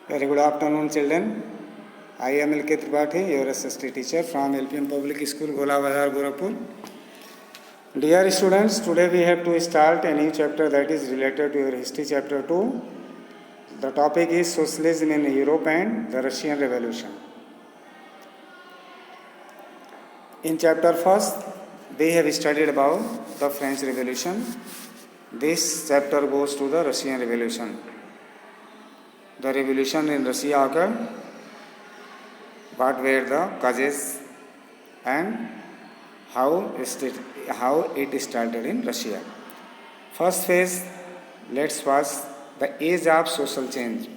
Very good afternoon, children. I am L.K. Tripathi, your SST teacher from LPM Public School, Gola Bazar, Gorakhpur. Dear students, today we have to start a new chapter that is related to your history, chapter 2. The topic is socialism in Europe and the Russian Revolution. In chapter 1, we have studied about the French Revolution. This chapter goes to the Russian Revolution. The revolution in Russia occurred. What were the causes and how it started in Russia? First phase, let's watch the age of social change.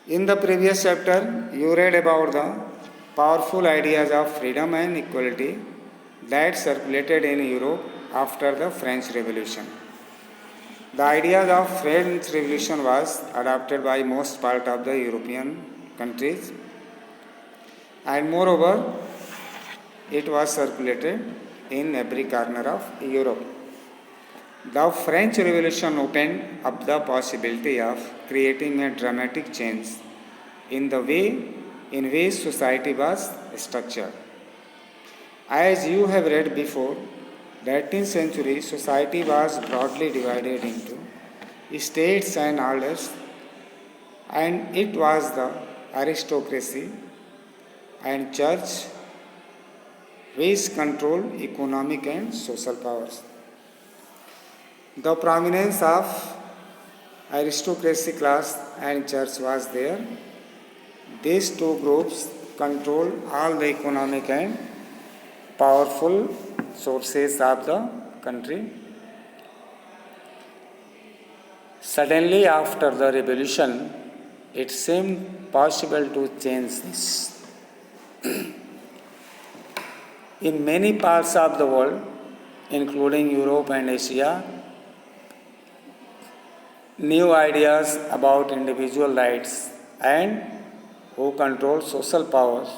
In the previous chapter, you read about the powerful ideas of freedom and equality that circulated in Europe after the French Revolution. The idea of French Revolution was adopted by most part of the European countries, and moreover, it was circulated in every corner of Europe. The French Revolution opened up the possibility of creating a dramatic change in the way in which society was structured. As you have read before, the 18th century society was broadly divided into states and orders, and it was the aristocracy and church which controlled economic and social powers. The prominence of aristocracy class and church was there. These two groups controlled all the economic and powerful sources of the country. Suddenly, after the revolution, it seemed possible to change this. In many parts of the world, including Europe and Asia, new ideas about individual rights and who control social powers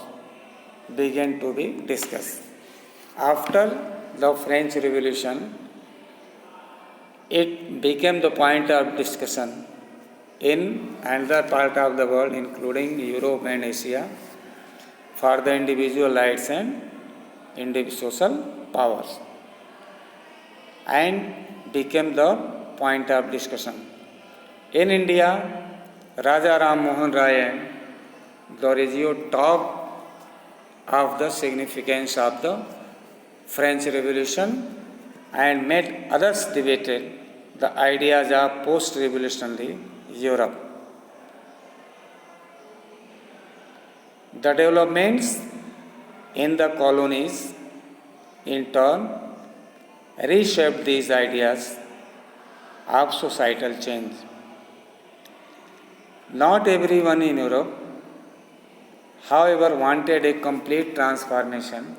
began to be discussed. After the French Revolution, it became the point of discussion in another part of the world, including Europe and Asia, for the individual rights and social powers, and became the point of discussion. In India, Raja Ram Mohan Rai and Dorizio talked of the significance of the French Revolution and made others debated the ideas of post-revolutionary Europe. The developments in the colonies, in turn, reshaped these ideas of societal change. Not everyone in Europe, however, wanted a complete transformation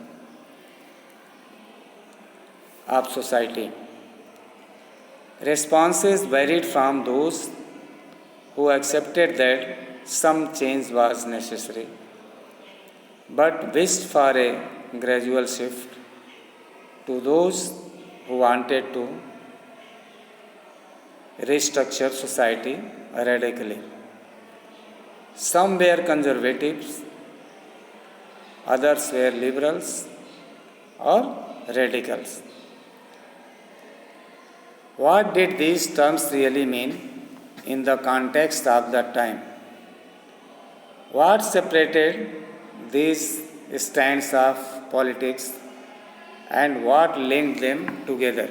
of society. Responses varied from those who accepted that some change was necessary, but wished for a gradual shift, to those who wanted to restructure society radically. Some were conservatives, others were liberals or radicals. What did these terms really mean in the context of that time? What separated these strands of politics and what linked them together?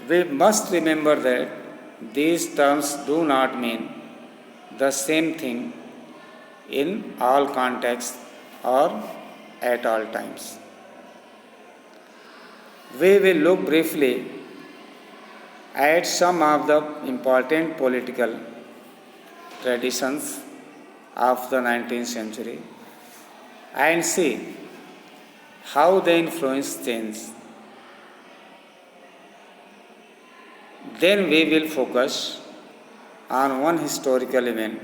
We must remember that these terms do not mean the same thing in all contexts or at all times. We will look briefly at some of the important political traditions of the 19th century and see how they influence change. Then we will focus on one historical event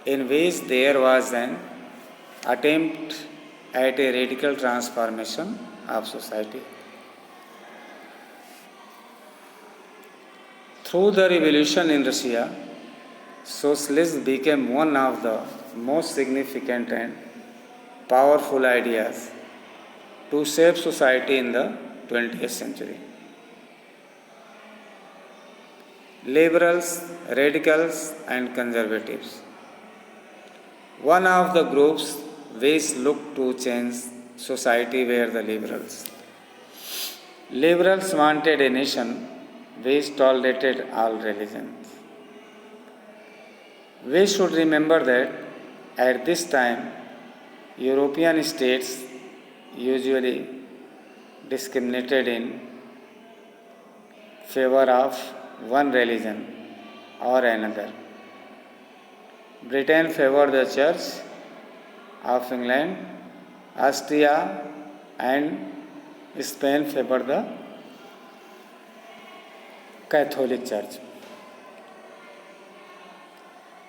in which there was an attempt at a radical transformation of society. Through the revolution in Russia, socialism became one of the most significant and powerful ideas to shape society in the 20th century. Liberals, radicals, and conservatives. One of the groups which looked to change society were the liberals. Liberals wanted a nation which tolerated all religions. We should remember that at this time, European states usually discriminated in favor of one religion or another. Britain favored the Church of England, Austria and Spain favored the Catholic Church.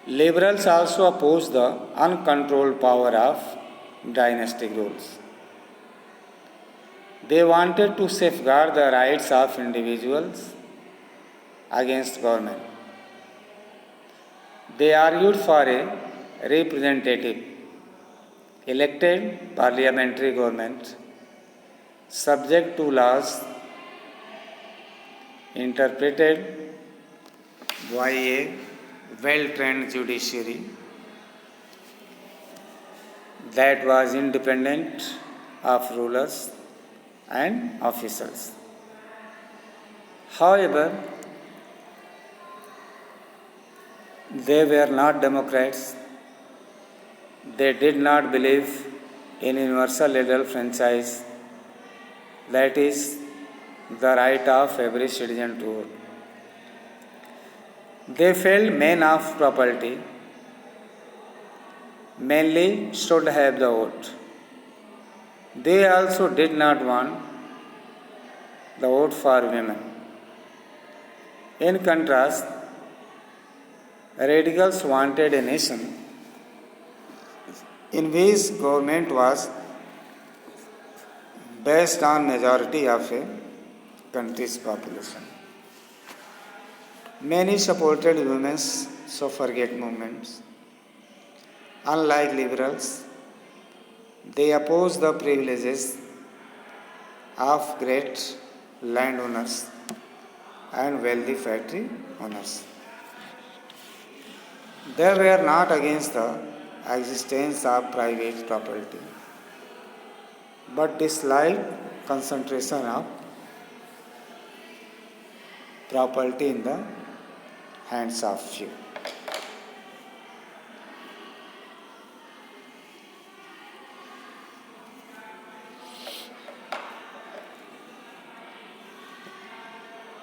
Liberals also opposed the uncontrolled power of dynastic rules. They wanted to safeguard the rights of individuals against government. They argued for a representative, elected parliamentary government subject to laws interpreted by a well-trained judiciary that was independent of rulers and officials. However, they were not Democrats. They did not believe in universal legal franchise, that is, the right of every citizen to vote. They felt men of property mainly should have the vote. They also did not want the vote for women. In contrast, radicals wanted a nation in which government was based on majority of a country's population. Many supported women's suffragette movements. Unlike liberals, they opposed the privileges of great landowners and wealthy factory owners. They were not against the existence of private property, but disliked concentration of property in the hands of few.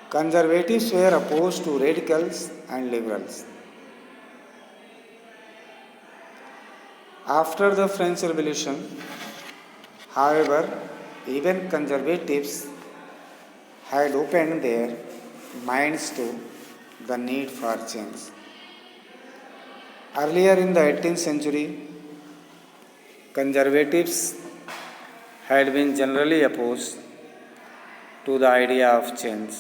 Conservatives were opposed to radicals and liberals. After the French Revolution, however, even conservatives had opened their minds to the need for change. Earlier in the 18th century, conservatives had been generally opposed to the idea of change.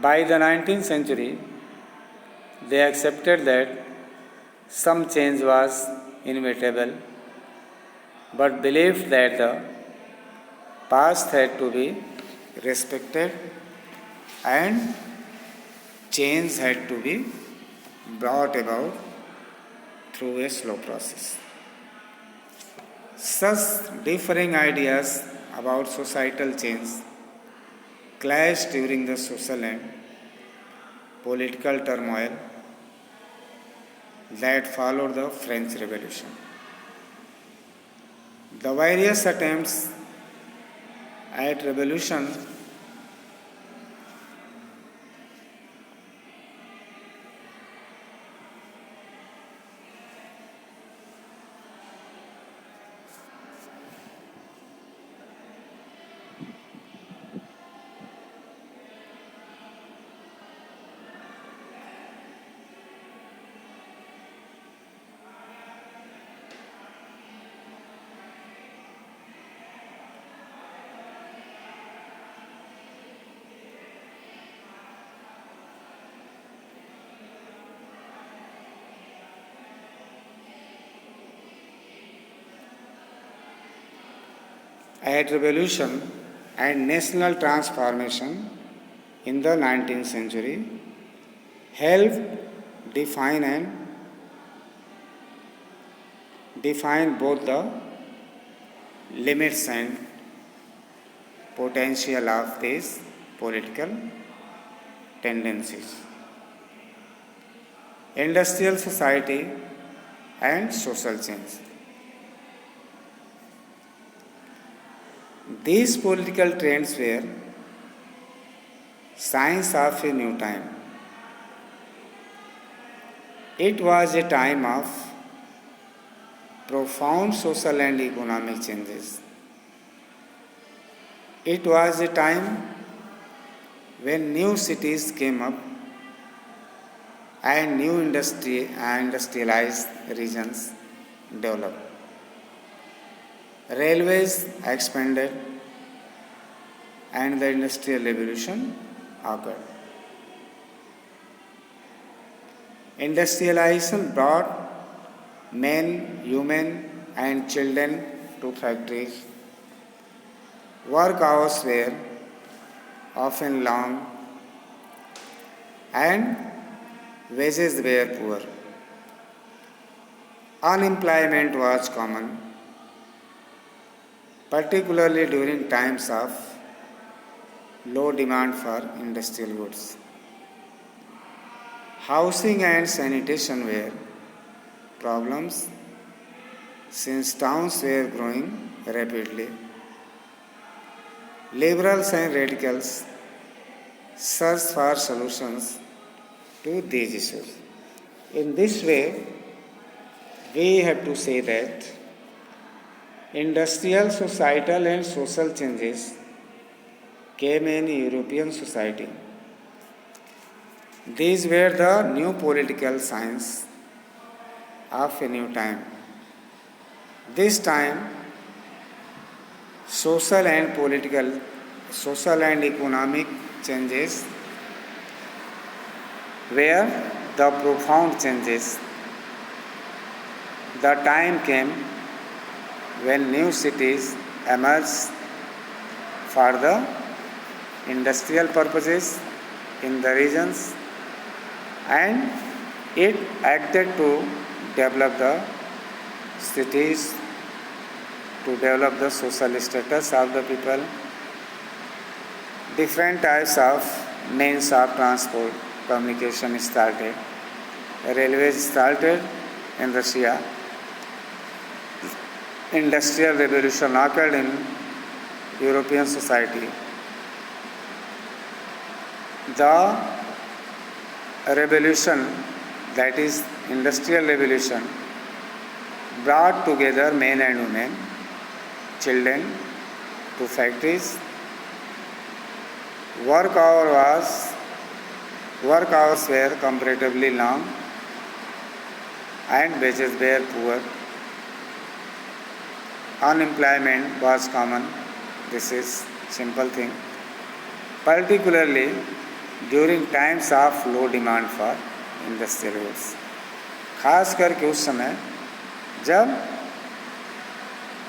By the 19th century, they accepted that some change was inevitable, but believed that the past had to be respected and change had to be brought about through a slow process. Such differing ideas about societal change clashed during the social and political turmoil that followed the French Revolution. The various attempts at revolution at revolution and national transformation in the 19th century helped define both the limits and potential of these political tendencies. Industrial society and social change. These political trends were signs of a new time. It was a time of profound social and economic changes. It was a time when new cities came up and new industrialized regions developed. Railways expanded and the industrial revolution occurred. Industrialization brought men, women, and children to factories. Work hours were often long and wages were poor. Unemployment was common, particularly during times of low demand for industrial goods. Housing and sanitation were problems since towns were growing rapidly. Liberals and radicals searched for solutions to these issues. In this way, we have to say that industrial, societal, and social changes came in European society. These were the new political signs of a new time. This time, social and economic changes were the profound changes. The time came when new cities emerged for the industrial purposes in the regions, and it acted to develop the cities, to develop the social status of the people. Different types of means of transport, communication started. Railways started in Russia. Industrial revolution occurred in European society. The revolution, that is industrial revolution, brought together men and women, children to factories. Work hours were comparatively long and wages were poor. Unemployment was common. This is simple thing. Particularly during times of low demand for industrial goods. खास करके उस समय जब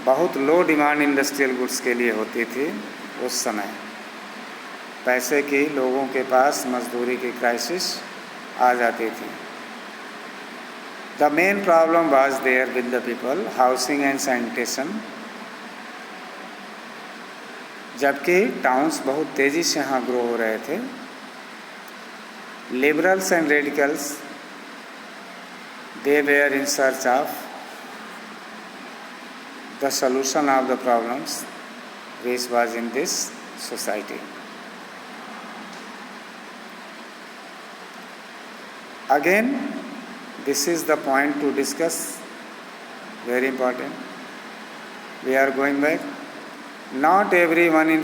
बहुत लो demand industrial goods के लिए होती थी, उस समय पैसे की लोगों के पास मजदूरी की क्राइसिस आ जाती थी. The main problem was there with the people, housing and sanitation. जबकि टाउन्स बहुत तेजी से यहाँ ग्रो हो रहे थे. Liberals and radicals, they were in search of the solution of the problems which was in this society. Again, this is the point to discuss, very important. We are going back. Not everyone in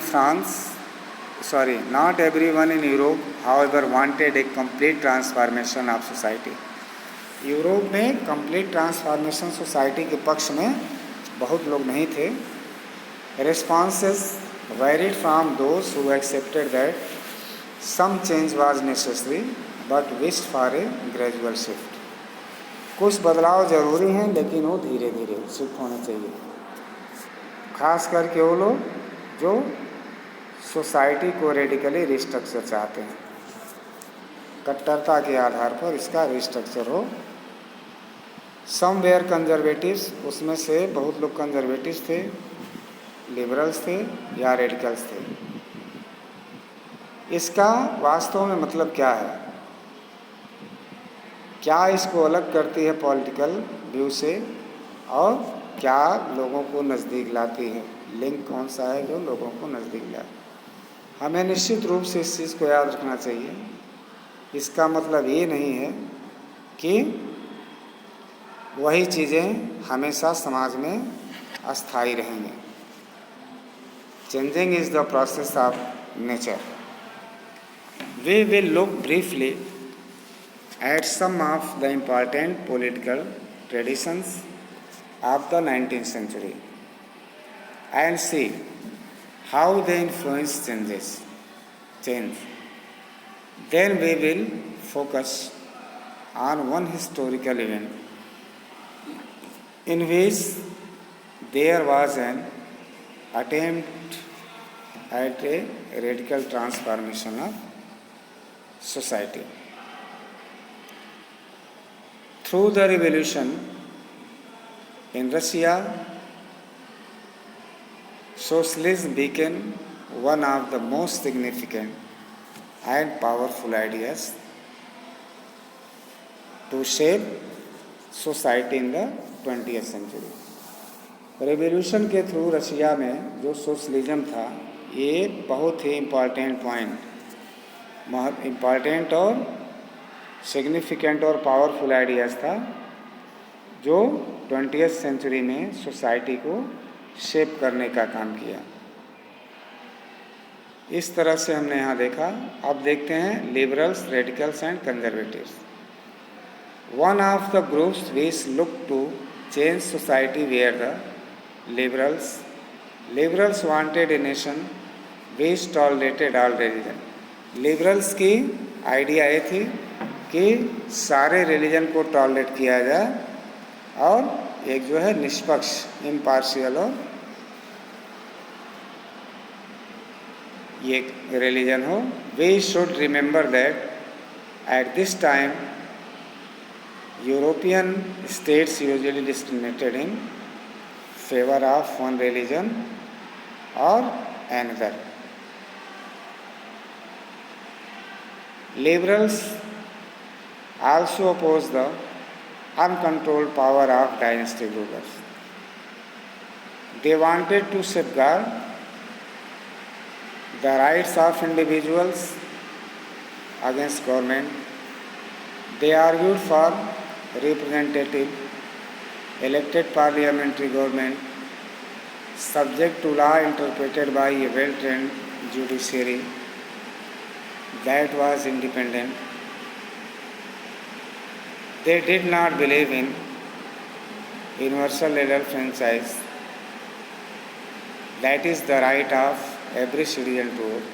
Europe, however, wanted a complete transformation of society. Europe में complete transformation society के पक्ष में बहुत लोग नहीं थे. Responses varied from those who accepted that some change was necessary but wished for a gradual shift. कुछ बदलाव जरूरी हैं लेकिन वो धीरे धीरे शिफ्ट होने चाहिए. खास करके वो लोग जो सोसाइटी को रेडिकली रिस्ट्रक्चर चाहते हैं, कट्टरता के आधार पर इसका रिस्ट्रक्चर हो। सम वेयर कंजर्वेटिव्स, उसमें से बहुत लोग कंजर्वेटिव्स थे, लिबरल्स थे या रेडिकल्स थे। इसका वास्तव में मतलब क्या है? क्या इसको अलग करती है पॉलिटिकल व्यू से, और क्या लोगों को नज़दीक लाती है? लिंक कौन सा है जो लोगों को नज़दीक लाए? हमें निश्चित रूप से इस चीज़ को याद रखना चाहिए। इसका मतलब ये नहीं है कि वही चीज़ें हमेशा समाज में अस्थायी रहेंगी। Changing is the process of nature. We will look briefly at some of the important political traditions of the 19th century and see how they influence change. Then we will focus on one historical event in which there was an attempt at a radical transformation of society. Through the revolution in Russia, socialism became one of the most significant and powerful ideas to shape society in the 20th century. Revolution के through Russia में जो socialism था, ये बहुत ही important और significant और powerful ideas था जो 20th सेंचुरी में सोसाइटी को शेप करने का काम किया। इस तरह से हमने यहाँ देखा। अब देखते हैं liberals, radicals and conservatives. One of the groups which look to change society where the liberals. Liberals wanted a nation which tolerated all religion. Liberals की आइडिया ये थी कि सारे रिलीजन को टॉलरेट किया जाए और एक जो है निष्पक्ष, इम्पार्शियल और ये रिलीजन हो। We should remember that at this time European states usually discriminated in favour of one religion और another. Liberals also opposed the uncontrolled power of dynastic rulers. They wanted to safeguard the rights of individuals against government. They argued for representative, elected parliamentary government subject to law interpreted by a well-trained judiciary that was independent. They did not believe in universal legal franchise, that is the right of every citizen to vote.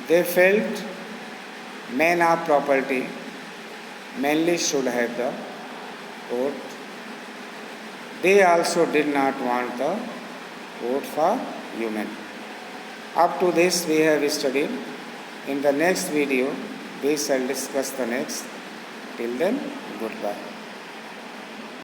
They felt men of property mainly should have the vote. They also did not want the vote for women. Up to this we have studied. In the next video we shall discuss the next. Till then, goodbye.